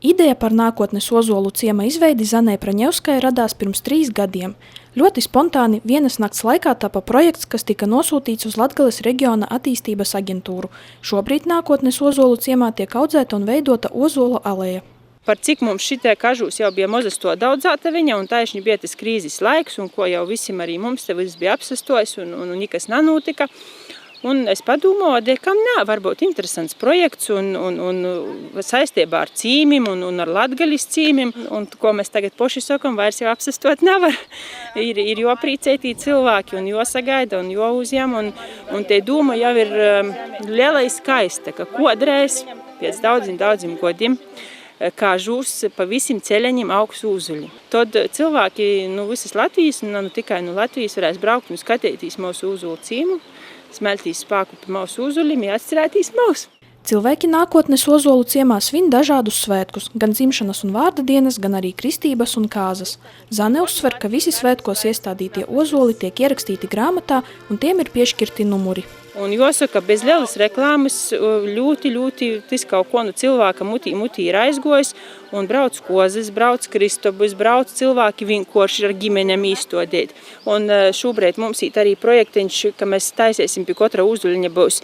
Ideja par nākotnes Ozolu ciema izveidi Zanai Praņevskai radās pirms 3 gadiem. Ļoti spontāni vienas nakts laikā tapa projekts, kas tika nosūtīts uz Latgales reģiona attīstības aģentūru. Šobrīd nākotnes Ozolu ciemā tiek audzēta un veidota ozolu aleja. Par cik mums šitie kažūs jau bija mazas to daudzāta viņa, un taišņi bija tas krīzes laiks, un ko jau visiem arī mums te viss bija apsastojis, un nekas nenotika. Un es padomāju, kam nā, varbūt interesants projekts un saistībā ar cīmim un ar Latgalis cīmim. Un ko mēs tagad poši sakam, vairs jau apsastot nevar. Ir joprīcētī cilvēki un josagaida un jouzjam. Un te doma jau ir lielai skaista, ka kodreiz pēc daudzim godiem kažūs pa visiem ceļaņiem augs uzuļi. Tad cilvēki visas Latvijas, tikai Latvijas varēs braukt un skatīties mūsu uzulu cīmu. Smeltīs spēku pa mūsu uzuļiem, atcerētīs mūsu. Cilvēki nākotnes Ozolu ciemā svin dažādus svētkus, gan dzimšanas un vārda dienas, gan arī kristības un kāzas. Zane uzsver, ka visi svētkos iestādītie ozoli tiek ierakstīti grāmatā un tiem ir piešķirti numuri. Un jāsaka, bez lielas reklāmas ļoti tas kaut ko cilvēka mutī ir aizgojis un brauc kozes, brauc kristobus, brauc cilvēki vienkārši ar ģimeņiem īstodēt. Un šobrīd mums ir arī projektiņš, ka mēs taisēsim pie katra uzuļiņa būs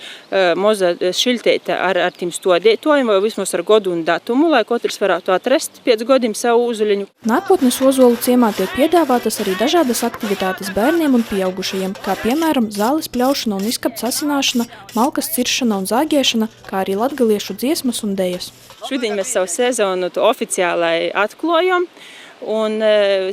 moza šiltēta ar tiem stodētojiem vai vismaz ar godu un datumu, lai katrs varētu atrast pēc godiem savu uzuļiņu. Nākotnes Ozolu ciemā tiek piedāvātas arī dažādas aktivitātes bērniem un pieaugušajiem, kā piemēram zāles pļaušana un izskapts asināšana, malkas ciršana un zāģēšana, kā arī latgaliešu dziesmas un dejas. Šodien mēs savu sezonu oficiālai atklājam, un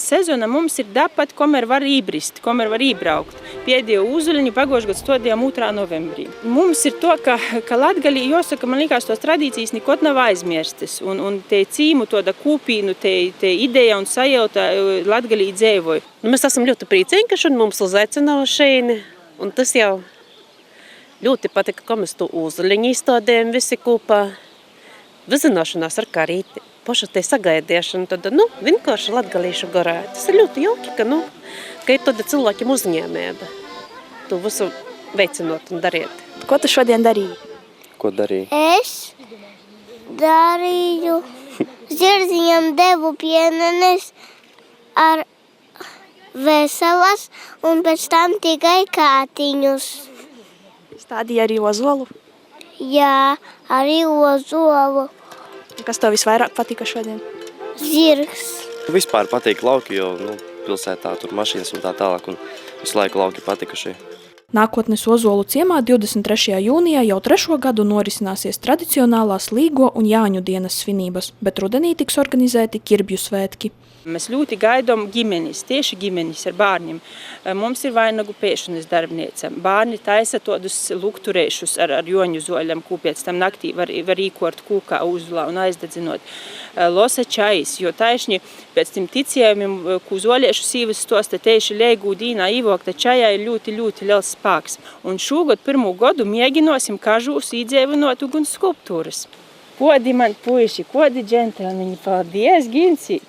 sezona mums ir dapat, komēr var ībrist, komēr var ībraukt. Pēdējo uzuļiņu pagājušajā gadā stādījām 2. novembrī. Mums ir to, ka Latgalī, jāsaka, man liekas, tos tradīcijas nekot nav aizmirstas, un te cīmu, toda kūpīnu, te ideja un sajauta Latgalī dzēvoja. Mēs esam ļoti priecīgi, ka šodien mums uzaicināja šeit, un tas jau ļoti patika, ka mēs to uzuļiņu izstādījām visi kopā. Vizināšanās ar karīti, paša te sagaidīšana, tad, vienkārši latgalīšu garā. Tas ir ļoti jauki, ka ir tāda cilvēkiem uzņēmēba. To visu veicinot un dariet. Ko tu šodien darīji? Ko darīji? Es darīju zirdziņam devu pienenes ar veselas un pēc tam tikai kātiņus. Stādīja arī ozolu? Jā, arī ozolu. Kas tev visvairāk patika šodien? Zirgs. Vispār patīk lauki, jo pilsētā tur mašīnas un tā tālāk, un visu laiku lauki patikuši. Nākotnes Ozolu ciemā 23. jūnijā jau 3. gadu norisināsies tradicionālās Līgo un Jāņu dienas svinības, bet rudenī tiks organizēti Kirbju svētki. Mēs ļoti gaidām ģimenes, tieši ģimenes ar bērniem. Mums ir vainagu pēšanas darbnīca. Bērni taisa tādus lukturēšus ar joņu zoļiem, ko pēc tam naktī var īkort kūkā uzulā un aizdedzinot. Losa čais, jo taišņi pēc tiem ticējumiem, ko zoļiešu sīvas stosta tieši lēgū dīnā īvokta čajā ir ļoti liels spēks. Un šogad 1. gadu mēģinosim kažūs īdzēvinot uguns skulptūras. Kodi man puiši, kodi džentelmeņi, paldies, Ginci!